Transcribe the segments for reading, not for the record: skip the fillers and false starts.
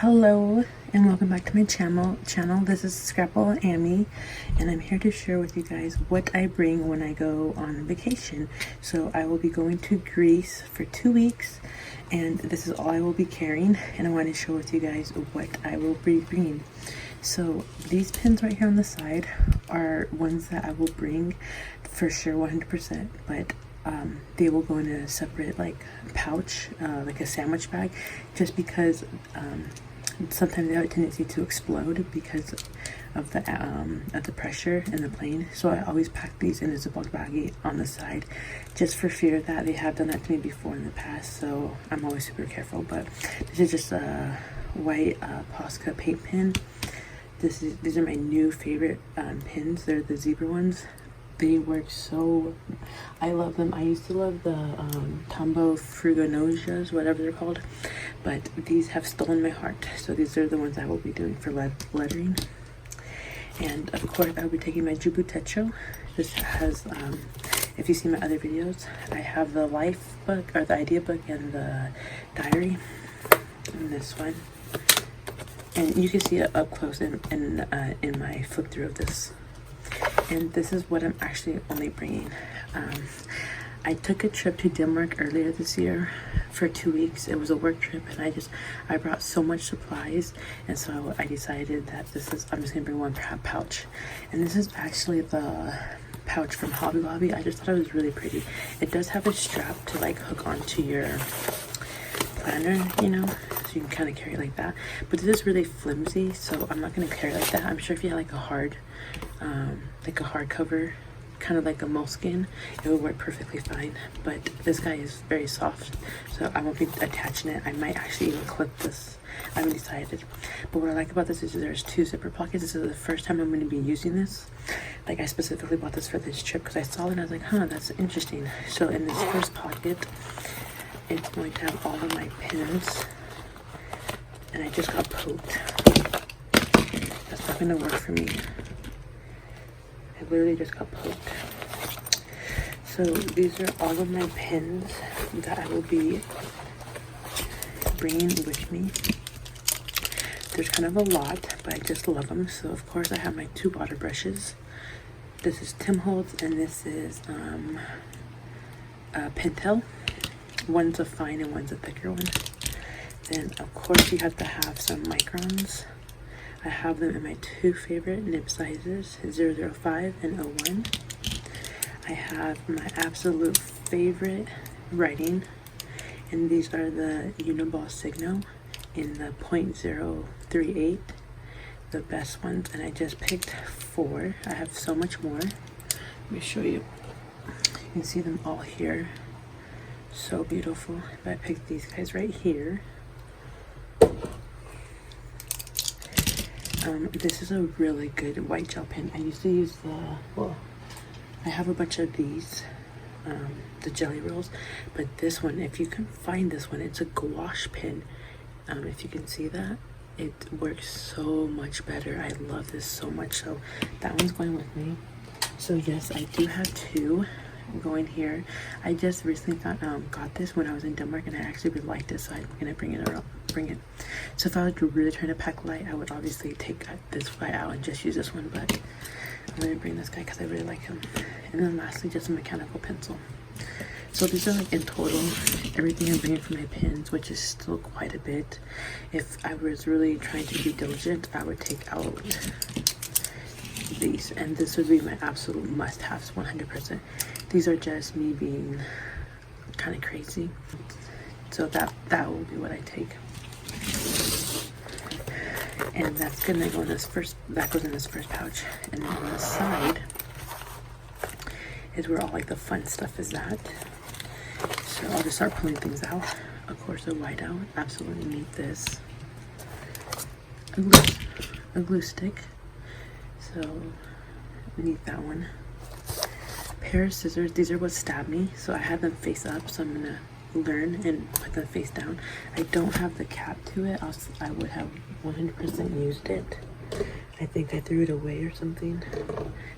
Hello and welcome back to my channel. This is Scrapple Amy, and I'm here to share with you guys what I bring when I go on vacation. So I will be going to Greece for 2 weeks, and this is all I will be carrying, and I want to share with you guys what I will be bringing. So these pins right here on the side are ones that I will bring for sure 100%, but they will go in a separate like pouch, like a sandwich bag, just because sometimes they have a tendency to explode because of the pressure in the plane. So I always pack these in a Ziploc baggie on the side, just for fear that they have done that to me before in the past. So I'm always super careful. But this is just a white Posca paint pen. These are my new favorite pins. They're the zebra ones. They work so, I love them. I used to love the Tombow Frugonojas, whatever they're called, but these have stolen my heart. So these are the ones I will be doing for lettering. And of course I'll be taking my JiBun Techo. This has, if you see my other videos, I have the life book, or the idea book, and the diary, and this one. And you can see it up close in my flip through of this. And this is what I'm actually only bringing. I took a trip to Denmark earlier this year for 2 weeks. It was a work trip, and I brought so much supplies, and so I decided that I'm just gonna bring one pouch. And this is actually the pouch from Hobby Lobby. I just thought it was really pretty. It does have a strap to like hook onto your planner, you know, so you can kind of carry it like that. But this is really flimsy, so I'm not gonna carry it like that. I'm sure if you had like a hardcover, kind of like a moleskin, it would work perfectly fine. But this guy is very soft, so I won't be attaching it. I might actually even clip this. I haven't decided. But what I like about this is there's 2 zipper pockets. This is the first time I'm going to be using this. Like, I specifically bought this for this trip because I saw it and I was like, huh, that's interesting. So in this first pocket, it's going to have all of my pins, and I just got poked. That's not going to work for me. I literally just got poked. So these are all of my pins that I will be bringing with me. There's kind of a lot, but I just love them. So of course I have my 2 water brushes. This is Tim Holtz, and this is Pentel. One's a fine and one's a thicker one. Then of course you have to have some microns. I have them in my 2 favorite nib sizes, 005 and 01. I have my absolute favorite writing, and these are the Uniball Signo in the .038, the best ones, and I just picked 4. I have so much more. Let me show you. You can see them all here. So beautiful. But I picked these guys right here. This is a really good white gel pen. I used to use I have a bunch of these, the jelly rolls, but this one, if you can find this one, it's a gouache pen. If you can see that, it works so much better. I love this so much. So that one's going with me. So yes, I do have 2 going here. I just recently got this when I was in Denmark, and I actually really liked it, so I'm gonna bring it. So if I was really trying to pack light, I would obviously take this guy out and just use this one, but I'm gonna bring this guy because I really like him. And then lastly, just a mechanical pencil. So these are like in total everything I'm bringing for my pens, which is still quite a bit. If I was really trying to be diligent, I would take out these, and this would be my absolute must-haves 100%. These are just me being kind of crazy, so that will be what I take. And that's gonna go in this first. That goes in this first pouch, and then on the side is where all like the fun stuff is at. So I'll just start pulling things out. Of course, a whiteout. Absolutely need this. A glue stick. So I need that one. Pair of scissors. These are what stabbed me, so I have them face up. So I'm gonna learn and put them face down. I don't have the cap to it, else I would have 100% used it. I think I threw it away or something,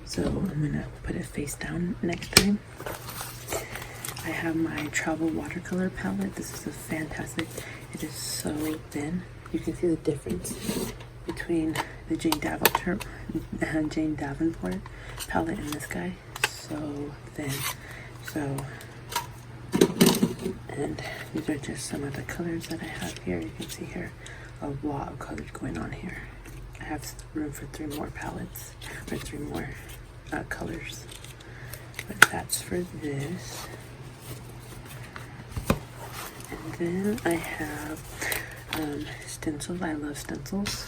so I'm gonna put it face down next time. I have my travel watercolor palette. This is a fantastic, it is so thin. you can see the difference between the Jane Davenport palette and this guy. So thin. So, and these are just some of the colors that I have here. You can see here a lot of colors going on here. I have room for 3 more palettes, or 3 more colors. But that's for this. And then I have stencils. I love stencils.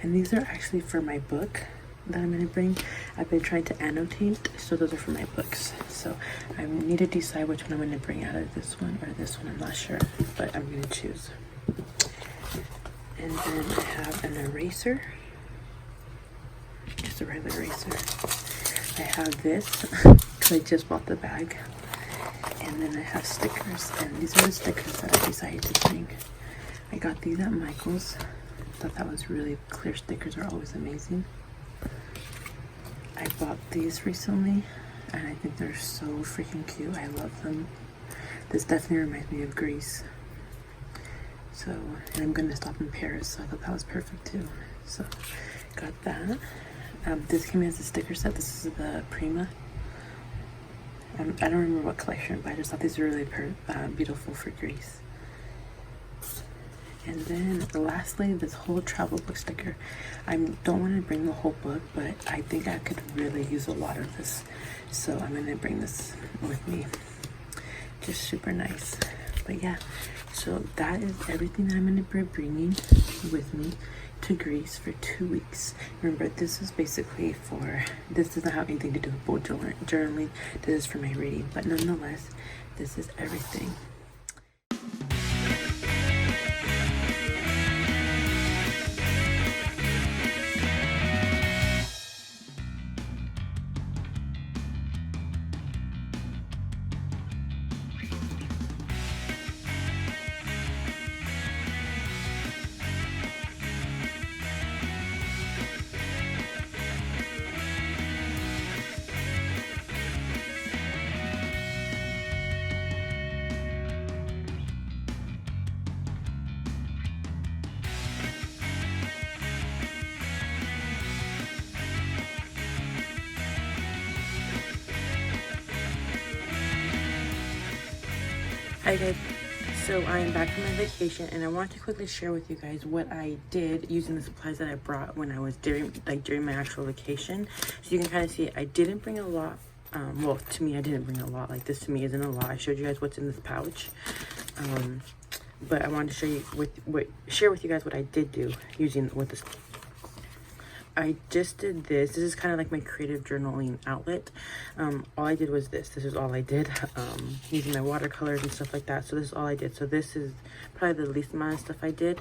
And these are actually for my book that I'm going to bring. I've been trying to annotate, so those are for my books. So I need to decide which one I'm going to bring out of this one or this one. I'm not sure, but I'm going to choose. And then I have an eraser. Just a regular eraser. I have this because I just bought the bag. And then I have stickers, and these are the stickers that I decided to bring. I got these at Michael's. Thought that was really clear. Stickers are always amazing. I bought these recently, and I think they're so freaking cute. I love them. This definitely reminds me of Greece. So, and I'm gonna stop in Paris, so I thought that was perfect too. So, got that. This came as a sticker set. This is the Prima. I don't remember what collection, but I just thought these were really beautiful for Greece. And then lastly, this whole travel book sticker. I don't want to bring the whole book, but I think I could really use a lot of this. So I'm going to bring this with me. Just super nice. But yeah, so that is everything that I'm going to be bringing with me to Greece for 2 weeks. Remember, this is basically for, this doesn't have anything to do with bullet journaling. This is for my reading, but nonetheless, this is everything. Hi guys, so I am back from my vacation, and I want to quickly share with you guys what I did using the supplies that I brought when I was during my actual vacation. So you can kind of see I didn't bring a lot. Well, to me, I didn't bring a lot. Like, this to me isn't a lot. I showed you guys what's in this pouch, but I wanted to show you share with you guys what I did do using what this. I just did this. This is kind of like my creative journaling outlet. All I did was this. This is all I did, using my watercolors and stuff like that. So this is all I did. So this is probably the least amount of stuff I did.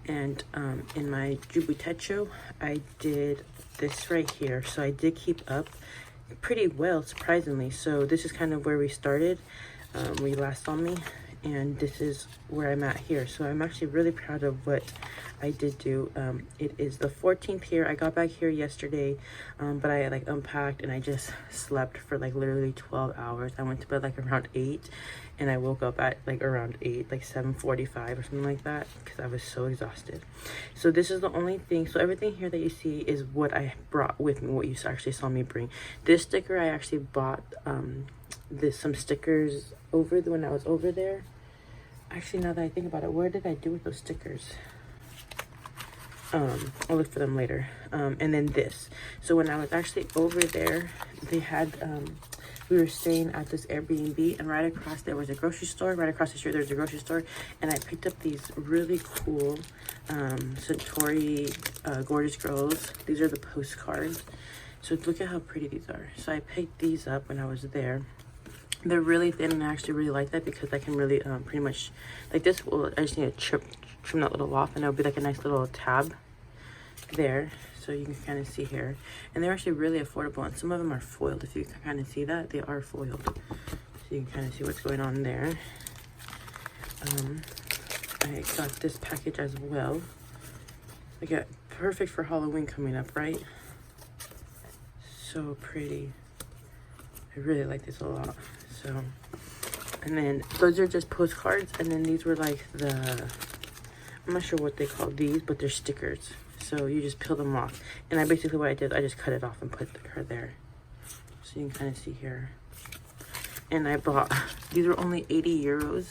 And in my JiBun Techo, I did this right here. So I did keep up pretty well, surprisingly. So this is kind of where we started, where you last saw me. And this is where I'm at here. So I'm actually really proud of what I did do. It is the 14th here. I got back here yesterday, but I like unpacked and I just slept for like literally 12 hours. I went to bed like around 8, and I woke up at like around 8, like 7:45 or something like that, because I was so exhausted. So this is the only thing. So everything here that you see is what I brought with me, what you actually saw me bring. This sticker I actually bought some stickers when I was over there. Actually, now that I think about it, what did I do with those stickers? I'll look for them later. And then this. So when I was actually over there, they had, we were staying at this Airbnb, and right across there was a grocery store. Right across the street, there's a grocery store. And I picked up these really cool Centauri Gorgeous Girls. These are the postcards. So look at how pretty these are. So I picked these up when I was there. They're really thin, and I actually really like that because I can really pretty much, like this, well, I just need to trim that little off, and it'll be like a nice little tab there. So you can kind of see here. And they're actually really affordable, and some of them are foiled. If you can kind of see that, they are foiled. So you can kind of see what's going on there. I got this package as well. I got perfect for Halloween coming up, right? So pretty. I really like this a lot. So, and then those are just postcards, and then these were like the I'm not sure what they call these, but they're stickers. So you just peel them off. And I basically, what I did, I just cut it off and put her there. So you can kind of see here. And I bought, these were only 80 euros,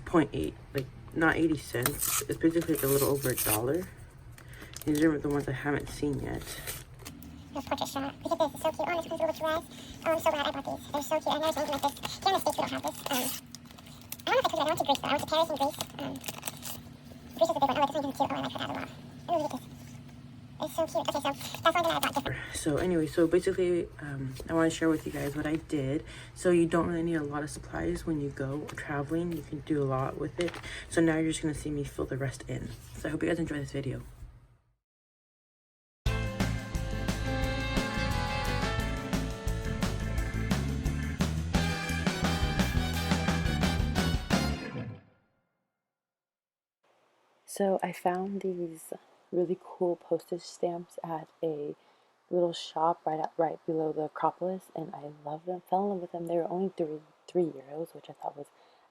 0.8, like not 80 cents. It's basically like a little over $1. These are the ones I haven't seen yet. This portrait shot. Look at this, it's so cute. Oh, this one's a little too red. Oh, I'm so glad I bought these. They're so cute. I've never seen anything like this. Here in the States, we don't have this. I don't know if I told you, I went to Greece though. I went to Paris and Greece. Greece is a big one. Oh, this one is cute. Oh, I like her that a lot. Oh, look at this. It's so cute. Okay, so that's one thing I bought different. So anyway, so basically, I want to share with you guys what I did. So you don't really need a lot of supplies when you go traveling. You can do a lot with it. So now you're just going to see me fill the rest in. So I hope you guys enjoy this video. So I found these really cool postage stamps at a little shop right below the Acropolis, and I love them. Fell in love with them. They were only three euros, which I thought was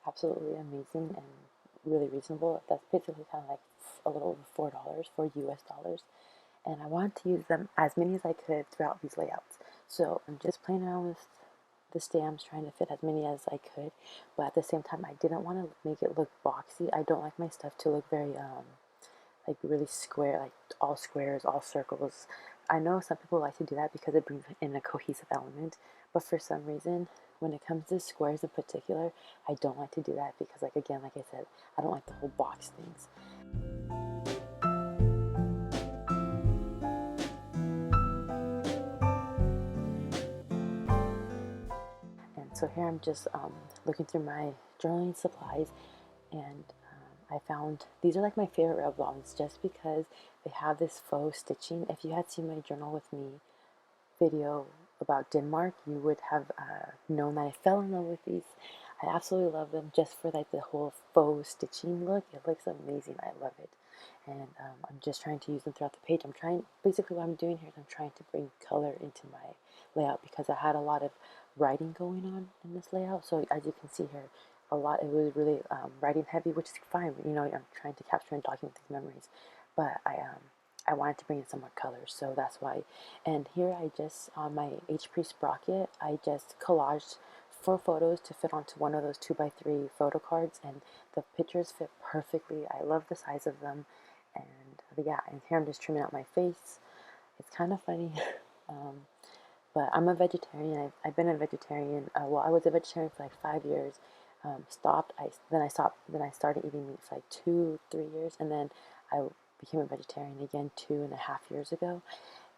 absolutely amazing and really reasonable. That's basically kind of like a little over $4 for US dollars. And I wanted to use them as many as I could throughout these layouts. So I'm just playing around with the stamps, trying to fit as many as I could, but at the same time I didn't want to make it look boxy. I don't like my stuff to look very like really square, like all squares, all circles. I know some people like to do that because it brings in a cohesive element, but for some reason when it comes to squares in particular, I don't like to do that because, like, again, like I said, I don't like the whole box things. So here I'm just looking through my journaling supplies, and I found these are like my favorite rub balms just because they have this faux stitching. If you had seen my journal with me video about Denmark, you would have known that I fell in love with these. I absolutely love them just for like the whole faux stitching look. It looks amazing. I love it. And I'm just trying to use them throughout the page. Basically what I'm doing here is I'm trying to bring color into my layout because I had a lot of writing going on in this layout. So as you can see here, it was really writing heavy, which is fine. You know, I'm trying to capture and document these memories, but I wanted to bring in some more colors, so that's why. And here I just, on my HP sprocket, I just collaged 4 photos to fit onto one of those 2x3 photo cards, and the pictures fit perfectly. I love the size of them, and yeah, and here I'm just trimming out my face. It's kind of funny. But I'm a vegetarian. I've been a vegetarian. Well, I was a vegetarian for like 5 years. Then I started eating meat for like 2-3 years, and then I became a vegetarian again 2.5 years ago.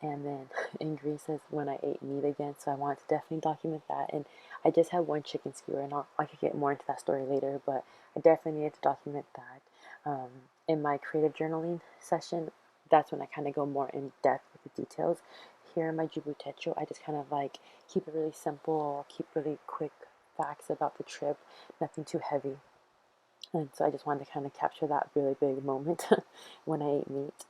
And then in Greece is when I ate meat again, so I wanted to definitely document that. And I just had one chicken skewer, and I could get more into that story later, but I definitely needed to document that. In my creative journaling session, that's when I kind of go more in depth with the details. Here in my JiBun Techo, I just kind of like keep it really simple, keep really quick facts about the trip, nothing too heavy. And so I just wanted to kind of capture that really big moment when I ate meat.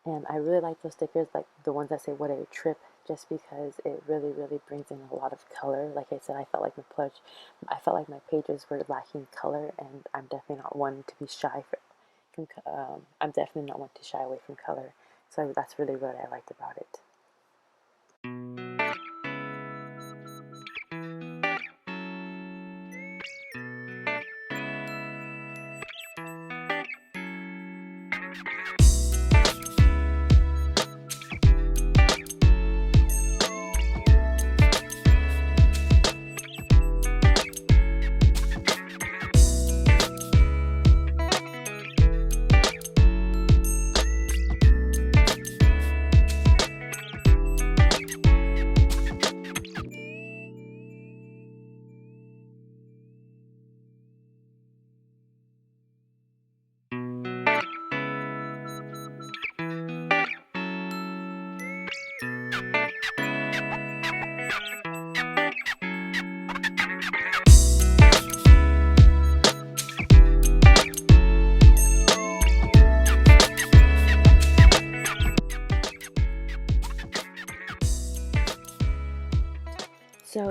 And I really like those stickers, like the ones that say "What a trip," just because it really, really brings in a lot of color. Like I said, I felt like my pages were lacking color, and I'm definitely not one to be shy I'm definitely not one to shy away from color. So that's really what I liked about it.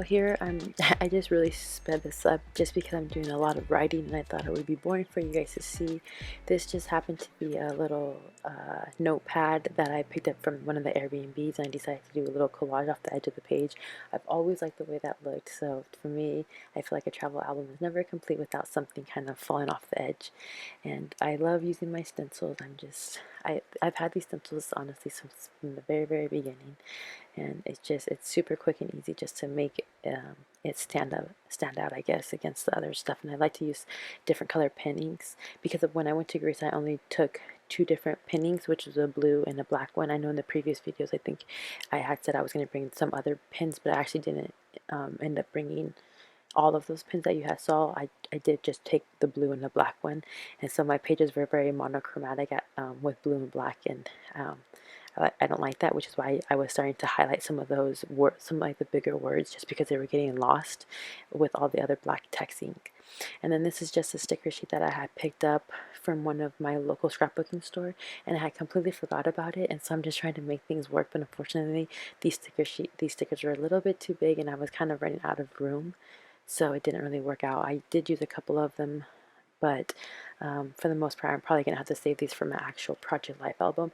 here I just really sped this up just because I'm doing a lot of writing and I thought it would be boring for you guys to see. This just happened to be a little notepad that I picked up from one of the Airbnbs, and I decided to do a little collage off the edge of the page. I've always liked the way that looked, so for me, I feel like a travel album is never complete without something kind of falling off the edge. And I love using my stencils. I've had these stencils honestly since from the very beginning, and it's super quick and easy just to make it stand out, I guess, against the other stuff. And I like to use different color pen inks because of when I went to Greece I only took two different pen inks, which was a blue and a black one. I know in the previous videos I think I had said I was going to bring some other pens, but I actually didn't end up bringing all of those pins that you had saw. I did just take the blue and the black one, and so my pages were very monochromatic with blue and black, and I don't like that, which is why I was starting to highlight some of those words, some like the bigger words, just because they were getting lost with all the other black text ink. And then this is just a sticker sheet that I had picked up from one of my local scrapbooking store, and I had completely forgot about it, and so I'm just trying to make things work. But unfortunately, these stickers were a little bit too big, and I was kind of running out of room, so it didn't really work out. I did use a couple of them, but for the most part, I'm probably gonna have to save these for my actual Project Life album,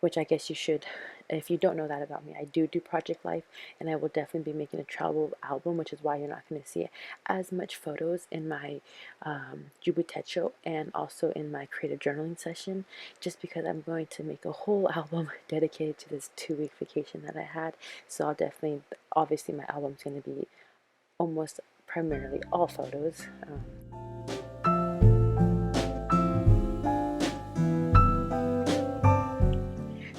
which I guess you should. If you don't know that about me, I do Project Life, and I will definitely be making a travel album, which is why you're not going to see as much photos in my JiBun Techo and also in my creative journaling session, just because I'm going to make a whole album dedicated to this 2-week vacation that I had. So I'll definitely, obviously my album's going to be almost primarily all photos.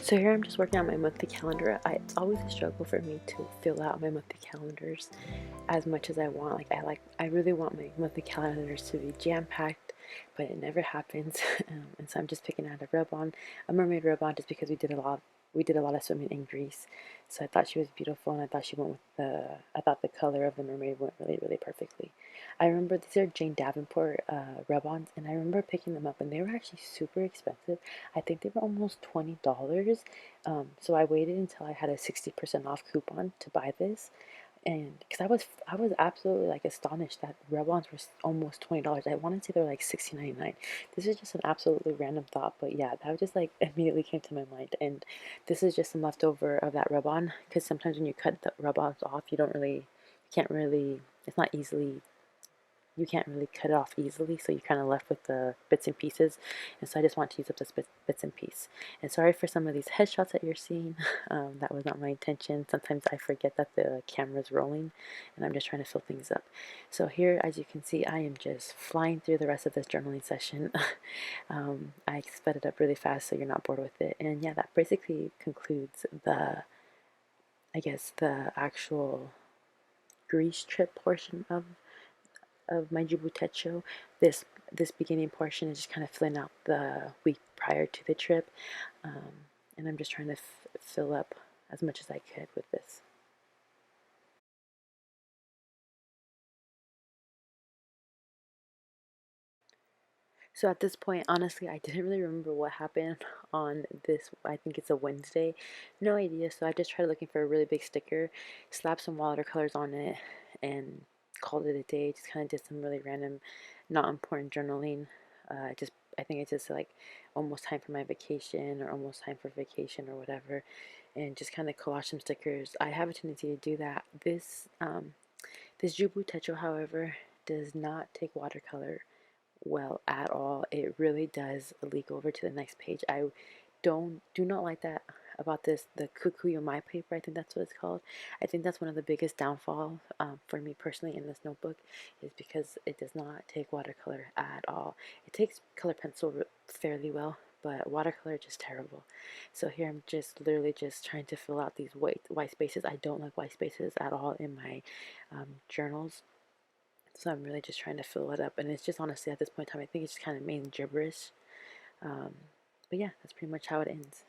So here I'm just working on my monthly calendar. It's always a struggle for me to fill out my monthly calendars as much as I want. I really want my monthly calendars to be jam-packed, but it never happens. And so I'm just picking out a mermaid rub-on, just because we did a lot of swimming in Greece. So I thought she was beautiful, and I thought the color of the mermaid went really perfectly. I remember these are Jane Davenport rub-ons, and I remember picking them up, and they were actually super expensive. I think they were almost $20. So I waited until I had a 60% off coupon to buy this, and because I was absolutely like astonished that rub-ons were almost $20. I want to say they're like $16.99. This is just an absolutely random thought, but yeah, that just like immediately came to my mind. And this is just some leftover of that rub-on, because sometimes when you cut the rub-ons off, it's not easily, you can't really cut it off easily, so you're kind of left with the bits and pieces. And so I just want to use up this bits and piece. And sorry for some of these headshots that you're seeing. That was not my intention. Sometimes I forget that the camera's rolling, and I'm just trying to fill things up. So here, as you can see, I am just flying through the rest of this journaling session. I sped it up really fast so you're not bored with it. And yeah, that basically concludes the actual Greece trip portion of my JiBun Techo. This beginning portion is just kind of filling out the week prior to the trip, and I'm just trying to fill up as much as I could with this. So at this point, honestly, I didn't really remember what happened on this. I think it's a Wednesday. No idea. So I just tried looking for a really big sticker, slapped some watercolors on it, and called it a day. Just kind of did some really random, not important journaling. I think it's just like almost time for my vacation, or almost time for vacation, or whatever, and just kind of collage some stickers. I have a tendency to do that. This JiBun Techo, however, does not take watercolor well at all. It really does leak over to the next page. I do not like that about the Kukuyo My paper. I think that's what it's called. I think that's one of the biggest downfall for me personally in this notebook, is because it does not take watercolor at all. It takes color pencil fairly well, but watercolor just terrible. So here I'm just literally just trying to fill out these white spaces. I don't like white spaces at all in my journals. So I'm really just trying to fill it up, and it's just honestly at this point in time, I think it's just kind of main gibberish. But yeah, that's pretty much how it ends.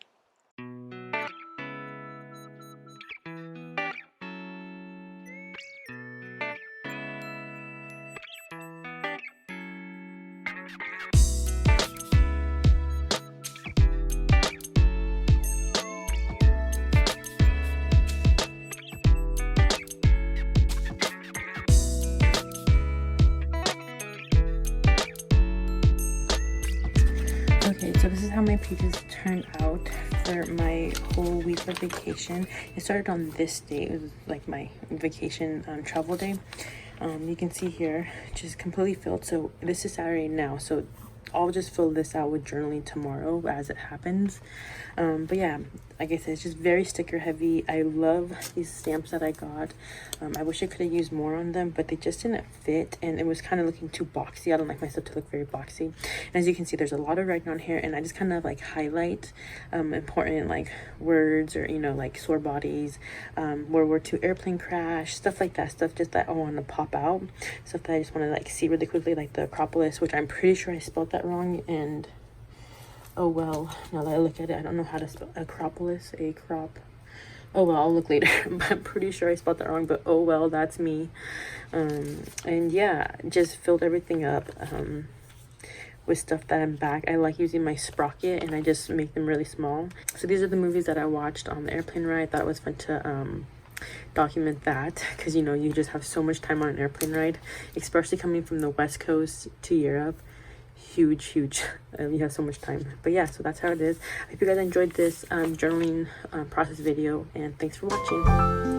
Okay, so this is how my pages turned out for my whole week of vacation. It started on this day. It was like my vacation travel day. You can see here, just completely filled. So this is Saturday now, so I'll just fill this out with journaling tomorrow as it happens. But yeah, like I said, it's just very sticker heavy. I love these stamps that I got. I wish I could have used more on them, but they just didn't fit, and it was kind of looking too boxy. I don't like my stuff to look very boxy. And as you can see, there's a lot of writing on here, and I just kind of like highlight important like words, or you know, like sore bodies, World War II airplane crash, stuff like that. Stuff just that I want to pop out, stuff that I just want to like see really quickly, like the Acropolis, which I'm pretty sure I spelled that wrong, and oh well, now that I look at it, I don't know how to spell Acropolis. Oh well, I'll look later. But I'm pretty sure I spelled that wrong, but oh well, that's me. And yeah, just filled everything up with stuff that I'm back. I like using my sprocket, and I just make them really small. So these are the movies that I watched on the airplane ride. I thought it was fun to document that, because you know, you just have so much time on an airplane ride, especially coming from the West Coast to Europe. Huge you have so much time. But yeah, so that's how it is. I hope you guys enjoyed this journaling process video, and thanks for watching.